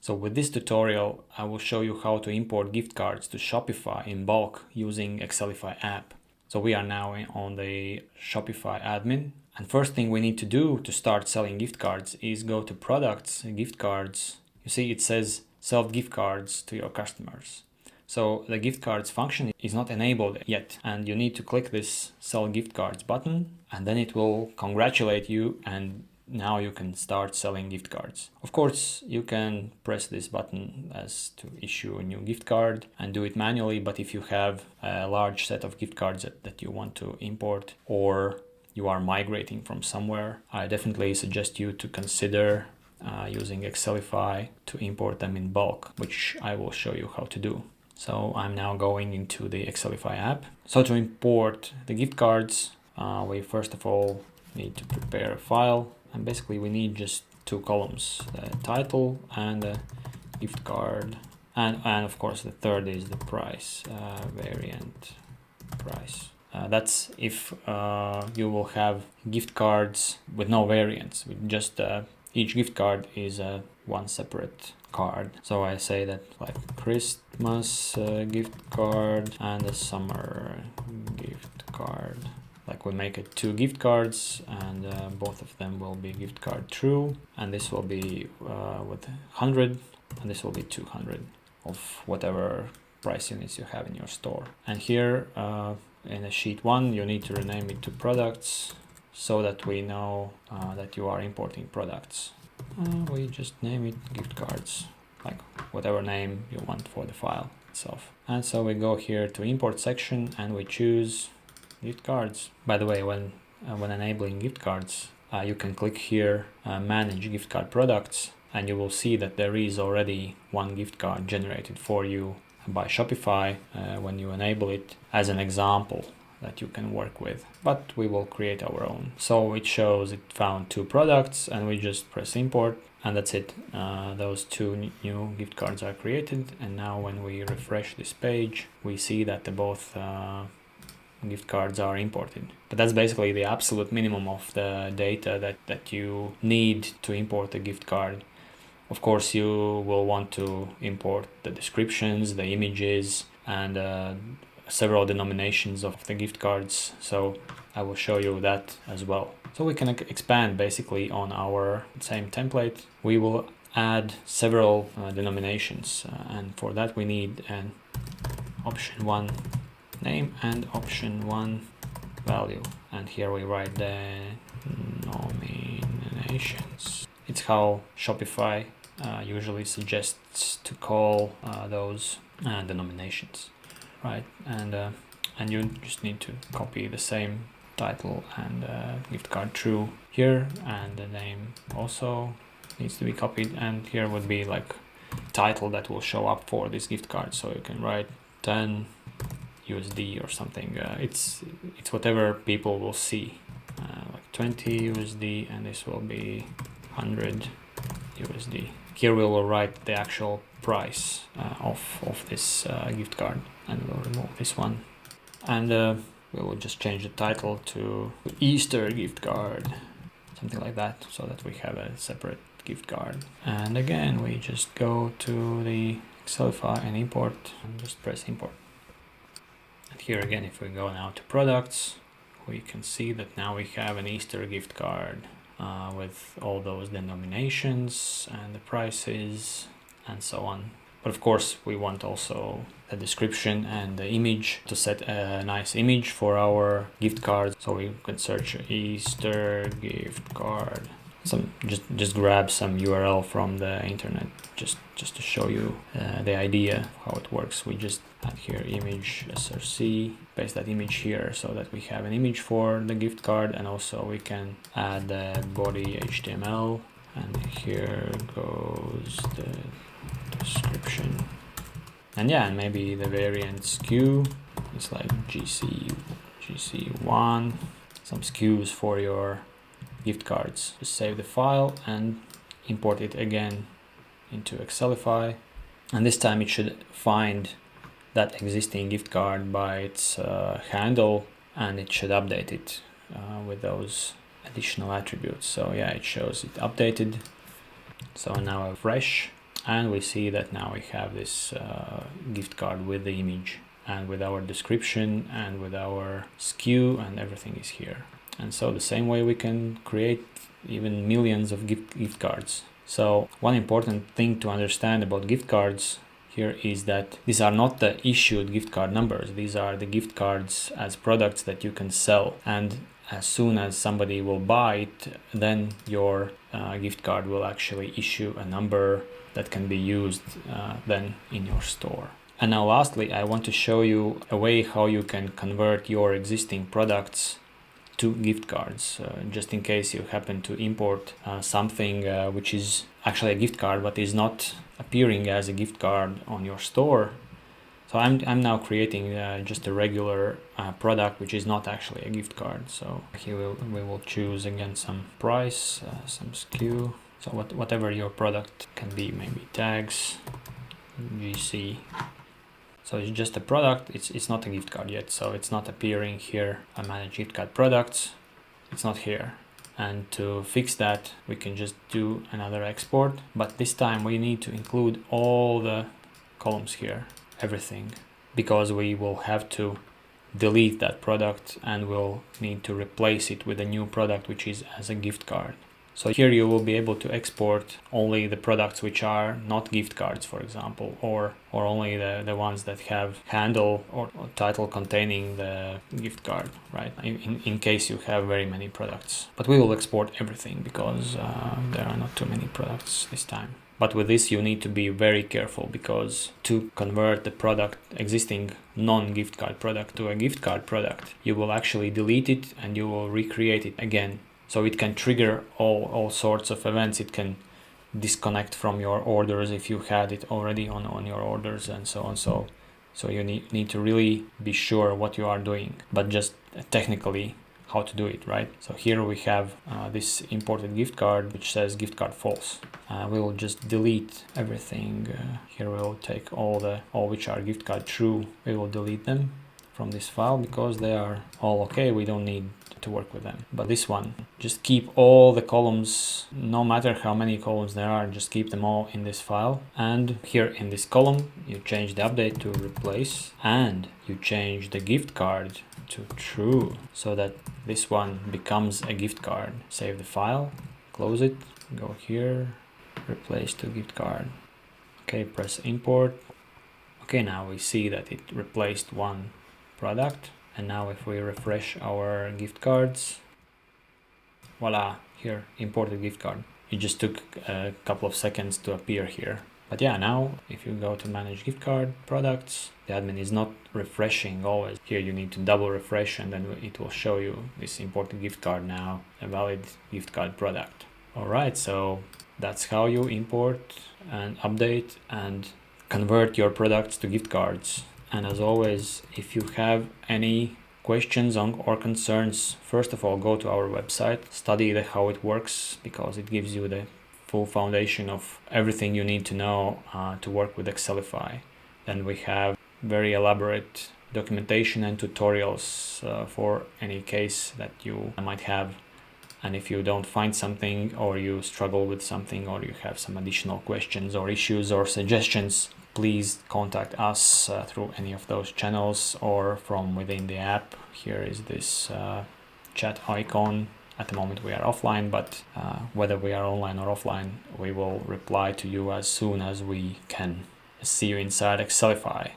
So with this tutorial, I will show you how to import gift cards to Shopify in bulk using Excelify app. So we are now on the Shopify admin. And first thing we need to do to start selling gift cards is go to products, gift cards. You see it says sell gift cards to your customers. So the gift cards function is not enabled yet, and you need to click this sell gift cards button, and then it will congratulate you, and now you can start selling gift cards. Of course, you can press this button as to issue a new gift card and do it manually, but if you have a large set of gift cards that you want to import, or you are migrating from somewhere, I definitely suggest you to consider using Excelify to import them in bulk, which I will show you how to do. So I'm now going into the Excelify app. So to import the gift cards, we first of all need to prepare a file. And basically we need just two columns, the title and the gift card. And of course the third is the price, variant price. That's if you will have gift cards with no variants, with just each gift card is one separate card. So I say that like Christmas gift card and a summer gift card. Like we make it two gift cards, and both of them will be gift card true, and this will be with 100, and this will be 200 of whatever price units you have in your store. And here in a sheet 1 you need to rename it to products so that we know that you are importing products. We just name it gift cards, like whatever name you want for the file itself. And so we go here to import section and we choose gift cards. By the way, when enabling gift cards, you can click here manage gift card products, and you will see that there is already one gift card generated for you by Shopify when you enable it as an example that you can work with, but we will create our own. So it shows it found two products, and we just press import, and that's it. Those two new gift cards are created, and now when we refresh this page, we see that both gift cards are imported. But that's basically the absolute minimum of the data that you need to import a gift card. Of course, you will want to import the descriptions, the images, and several denominations of the gift cards. So I will show you that as well. So we can expand basically on our same template. We will add several denominations, and for that we need an option 1 name and option 1 value, and here we write the denominations. It's how Shopify usually suggests to call those denominations, right? And you just need to copy the same title and gift card true here, and the name also needs to be copied, and here would be like title that will show up for this gift card. So you can write 10 USD or something. It's whatever people will see, like 20 USD, and this will be 100 USD. Here we will write the actual price of this gift card, and we'll remove this one, and we will just change the title to Easter gift card, something like that, so that we have a separate gift card. And again, we just go to the Excelify and import, and just press import. And here again, if we go now to products, we can see that now we have an Easter gift card with all those denominations and the prices and so on. But of course, we want also a description and the image to set a nice image for our gift card. So we could search Easter gift card. Just grab some URL from the internet just to show you the idea of how it works. We just add here image src, paste that image here so that we have an image for the gift card, and also we can add the body HTML, and here goes the description. And yeah, and maybe the variant SKU is like GC1, some SKUs for your gift cards. Just save the file and import it again into Excelify, and this time it should find that existing gift card by its handle, and it should update it with those additional attributes. So yeah, it shows it updated. So now I refresh, And we see that now we have this gift card with the image and with our description and with our SKU, and everything is here. And so the same way we can create even millions of gift cards. So one important thing to understand about gift cards here is that these are not the issued gift card numbers. These are the gift cards as products that you can sell. And as soon as somebody will buy it, then your gift card will actually issue a number that can be used then in your store. And now lastly, I want to show you a way how you can convert your existing products to gift cards, just in case you happen to import something which is actually a gift card but is not appearing as a gift card on your store. So I'm now creating just a regular product which is not actually a gift card. So here we will choose again some price, some SKU. So whatever your product can be, maybe tags, GC. So it's just a product, it's not a gift card yet, so it's not appearing here. I manage gift card products, it's not here. And to fix that, we can just do another export, but this time we need to include all the columns here, everything, because we will have to delete that product and we'll need to replace it with a new product which is as a gift card. So here you will be able to export only the products which are not gift cards, for example, or only the ones that have handle or title containing the gift card, right? In case you have very many products. But we will export everything because there are not too many products this time. But with this you need to be very careful, because to convert the product, existing non-gift card product, to a gift card product, you will actually delete it and you will recreate it again. So it can trigger all sorts of events. It can disconnect from your orders if you had it already on your orders and so on. So you need to really be sure what you are doing, but just technically how to do it, right? So here we have this imported gift card which says gift card false. We will just delete everything. Here we will take all which are gift card true. We will delete them from this file because they are all okay. We don't need to work with them. But this one, just keep all the columns, no matter how many columns there are, just keep them all in this file. And here in this column, you change the update to replace, and you change the gift card to true, so that this one becomes a gift card. Save the file, close it, go here, replace to gift card. Okay, press import. Okay, now we see that it replaced one product. And now if we refresh our gift cards, voila, here, imported gift card. It just took a couple of seconds to appear here. But yeah, now if you go to manage gift card products, the admin is not refreshing always. Here you need to double refresh and then it will show you this imported gift card now, a valid gift card product. All right, so that's how you import and update and convert your products to gift cards. And as always, if you have any questions or concerns, first of all, go to our website, study how it works, because it gives you the full foundation of everything you need to know to work with Excelify. Then we have very elaborate documentation and tutorials for any case that you might have. And if you don't find something, or you struggle with something, or you have some additional questions or issues or suggestions, please contact us through any of those channels or from within the app. Here is this chat icon. At the moment we are offline, but whether we are online or offline, we will reply to you as soon as we can. See you inside Excelify.